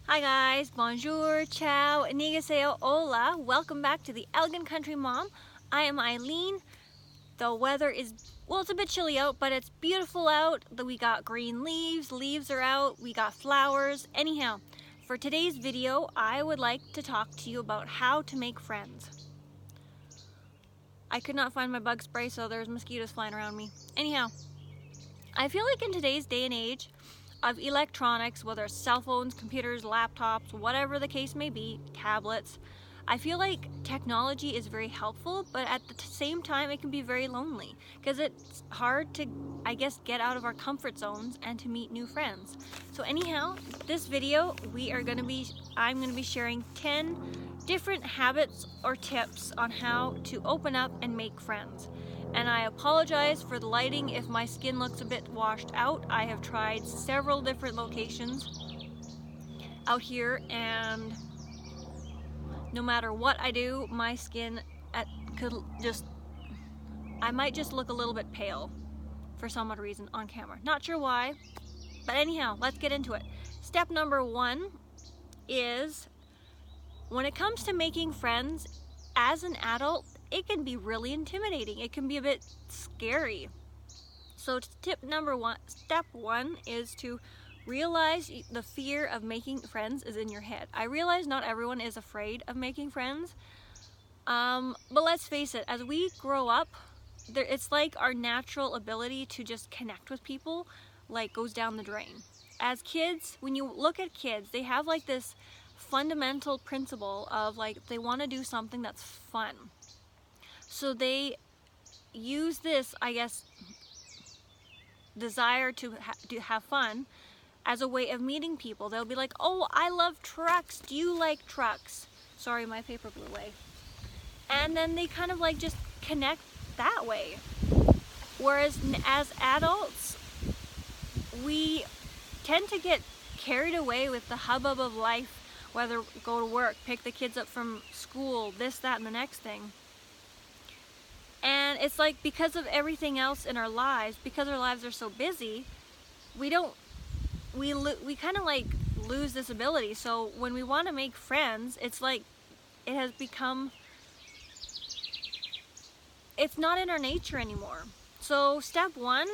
Hi guys, bonjour, ciao, annyeonghaseyo, hola. Welcome back to the Elegant Country Mom. I am Ilene. The weather is, well, it's a bit chilly out, but it's beautiful out. We got green leaves are out, we got flowers. Anyhow, for today's video, I would like to talk to you about how to make friends. I could not find my bug spray, so there's mosquitoes flying around me. Anyhow, I feel like in today's day and age of electronics, whether it's cell phones, computers, laptops, whatever the case may be, tablets, I feel like technology is very helpful, but at the same time it can be very lonely because it's hard to, I guess, get out of our comfort zones and to meet new friends. So anyhow, this video I'm going to be sharing 10 different habits or tips on how to open up and make friends. And I apologize for the lighting if my skin looks a bit washed out. I have tried several different locations out here, and no matter what I do, my skin I might just look a little bit pale for some odd reason on camera. Not sure why, but anyhow, let's get into it. Step number 1 is, when it comes to making friends as an adult, it can be really intimidating. It can be a bit scary. So step 1 is to realize the fear of making friends is in your head. I realize not everyone is afraid of making friends, but let's face it, as we grow up, it's like our natural ability to just connect with people goes down the drain. As kids, when you look at kids, they have like this fundamental principle of they want to do something that's fun. So they use this, I guess, desire to have fun as a way of meeting people. They'll be like, oh, I love trucks. Do you like trucks? Sorry, my paper blew away. And then they kind of just connect that way. Whereas as adults, we tend to get carried away with the hubbub of life, whether go to work, pick the kids up from school, this, that, and the next thing. And it's like, because of everything else in our lives, because our lives are so busy, we kind of lose this ability. So when we want to make friends, it's like it has become, it's not in our nature anymore. So step 1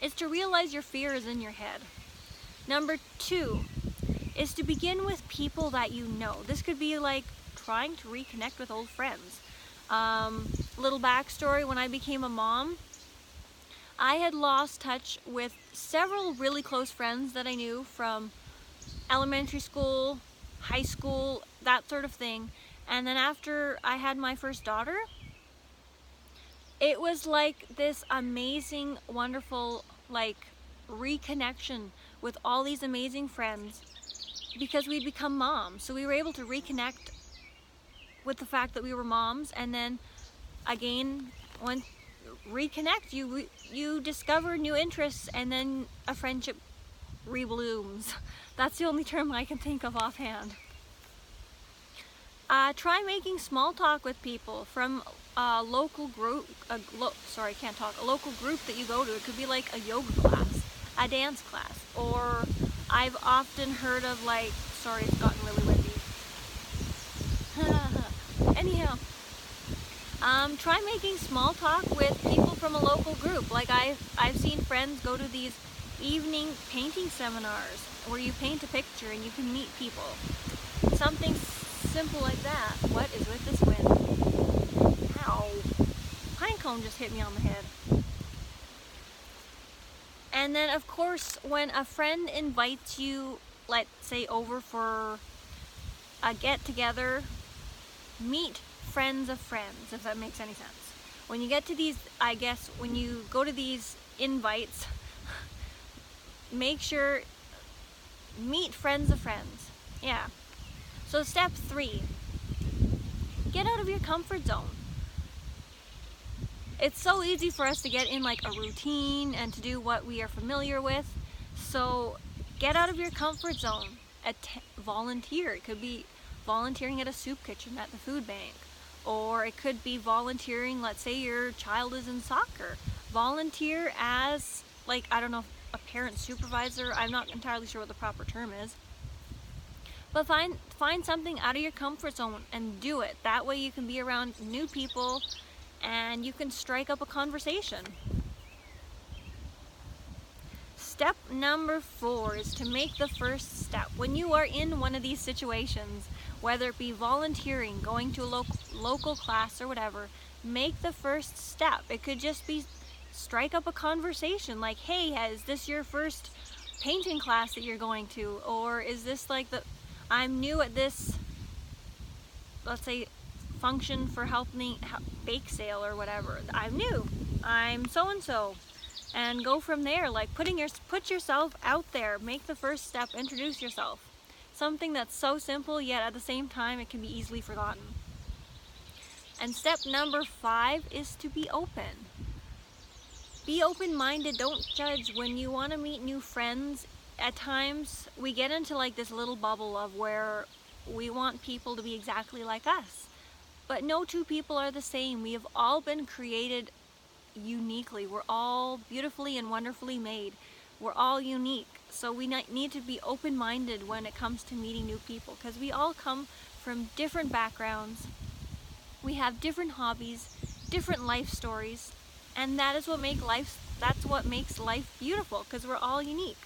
is to realize your fear is in your head. Number 2 is to begin with people that you know. This could be like trying to reconnect with old friends. Little backstory, when I became a mom, I had lost touch with several really close friends that I knew from elementary school, high school, that sort of thing. And then after I had my first daughter, it was like this amazing, wonderful, reconnection with all these amazing friends because we'd become moms. So we were able to reconnect with the fact that we were moms, and then again, you discover new interests, and then a friendship reblooms. That's the only term I can think of offhand. Try making small talk with people from a local group, a local group that you go to. It could be like a yoga class, a dance class, or I've often heard of sorry, it's gotten really windy. Anyhow, try making small talk with people from a local group. I've seen friends go to these evening painting seminars where you paint a picture and you can meet people. Something simple like that. What is with this wind? Ow! Pine cone just hit me on the head. And then of course, when a friend invites you, let's say over for a get-together, meet friends of friends, if that makes any sense. When you get to these, I guess, when you go to these invites, make sure, meet friends of friends. Yeah. So step 3, get out of your comfort zone. It's so easy for us to get in a routine and to do what we are familiar with. So get out of your comfort zone. Volunteer. It could be volunteering at a soup kitchen at the food bank, or it could be volunteering, let's say your child is in soccer. Volunteer as, I don't know, a parent supervisor. I'm not entirely sure what the proper term is. But find something out of your comfort zone and do it. That way you can be around new people and you can strike up a conversation. Step number 4 is to make the first step. When you are in one of these situations, whether it be volunteering, going to a local class or whatever, make the first step. It could just be strike up a conversation like, hey, is this your first painting class that you're going to? Or is this like I'm new at this, let's say, function for helping bake sale or whatever. I'm new. I'm so-and-so. And go from there, like put yourself out there, make the first step, introduce yourself. Something that's so simple, yet at the same time it can be easily forgotten. And step number 5 is to be open. Be open-minded, don't judge. When you want to meet new friends, at times we get into like this little bubble of where we want people to be exactly like us. But no two people are the same. We have all been created uniquely. We're all beautifully and wonderfully made. We're all unique. So we need to be open-minded when it comes to meeting new people, because we all come from different backgrounds. We have different hobbies, different life stories, and that's what makes life beautiful, because we're all unique.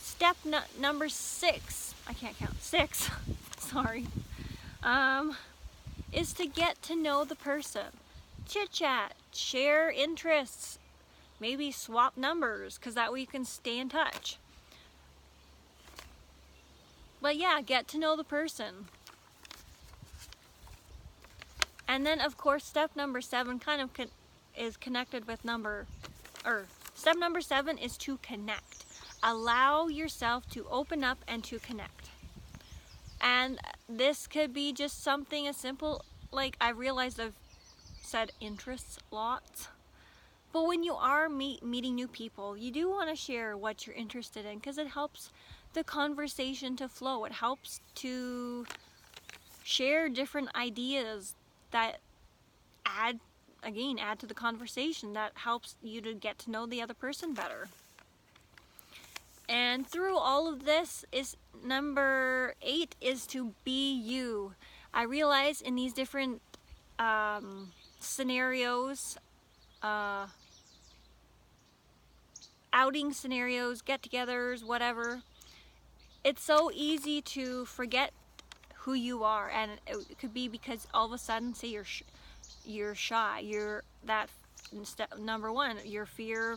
Step number 6, I can't count, 6, sorry, is to get to know the person. Chit chat, share interests, maybe swap numbers, because that way you can stay in touch. But yeah, get to know the person. And then of course step number 7 kind of is connected with step number 7 is to connect. Allow yourself to open up and to connect. And this could be just something as simple, like I realized I've said interests lots, but when you are meeting new people, you do want to share what you're interested in, because it helps the conversation to flow. It helps to share different ideas that add to the conversation, that helps you to get to know the other person better. And through all of this is number 8 is to be you. I realize in these different scenarios, outing scenarios, get-togethers, whatever, it's so easy to forget who you are, and it could be because all of a sudden, say you're shy, step number 1, your fear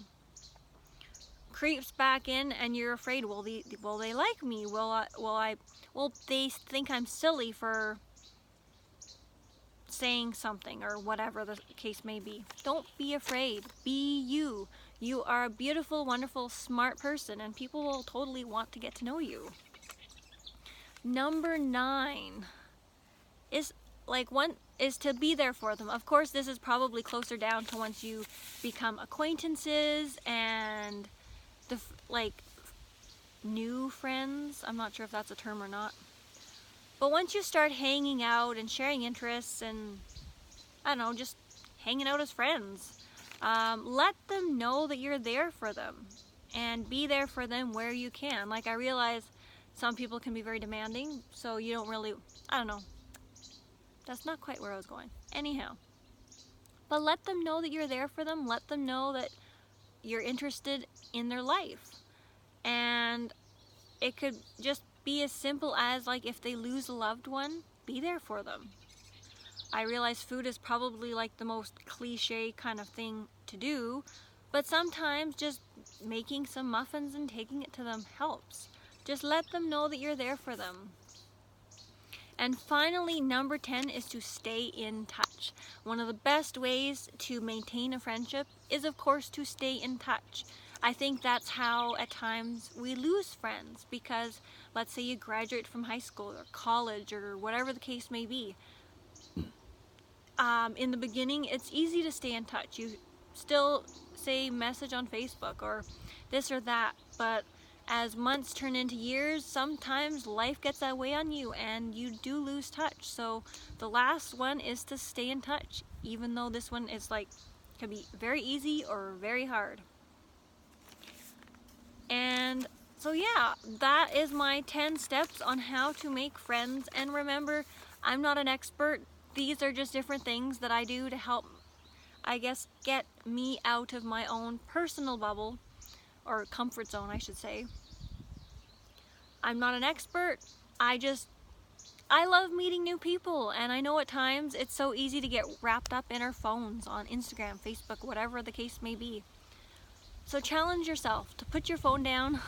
creeps back in, and you're afraid, will they like me? Will they think I'm silly for saying something, or whatever the case may be. Don't be afraid. Be you. You are a beautiful, wonderful, smart person, and people will totally want to get to know you. Number 9 is to be there for them. Of course, this is probably closer down to once you become acquaintances and new friends. I'm not sure if that's a term or not. But once you start hanging out and sharing interests and, I don't know, just hanging out as friends, let them know that you're there for them, and be there for them where you can. Like, I realize some people can be very demanding, so you don't really, I don't know. That's not quite where I was going. Anyhow. But let them know that you're there for them. Let them know that you're interested in their life. And it could just be as simple as, like, if they lose a loved one, be there for them. I realize food is probably like the most cliche kind of thing to do, but sometimes just making some muffins and taking it to them helps. Just let them know that you're there for them. And finally, number 10 is to stay in touch. One of the best ways to maintain a friendship is, of course, to stay in touch. I think that's how at times we lose friends, because let's say you graduate from high school or college or whatever the case may be. In the beginning, it's easy to stay in touch. You still say message on Facebook or this or that, but as months turn into years, sometimes life gets that way on you and you do lose touch. So the last one is to stay in touch, even though this one is can be very easy or very hard. And So yeah, that is my 10 steps on how to make friends. And remember, I'm not an expert. These are just different things that I do to help, I guess, get me out of my own personal bubble, or comfort zone, I should say. I'm not an expert. I love meeting new people, and I know at times it's so easy to get wrapped up in our phones on Instagram, Facebook, whatever the case may be. So challenge yourself to put your phone down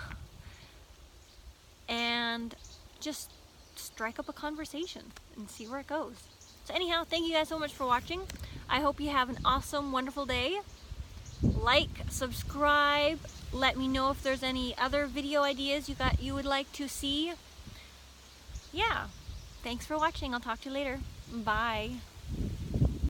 and just strike up a conversation and see where it goes. So anyhow, thank you guys so much for watching. I hope you have an awesome, wonderful day. Like, subscribe, let me know if there's any other video ideas you would like to see. Yeah, thanks for watching. I'll talk to you later. Bye.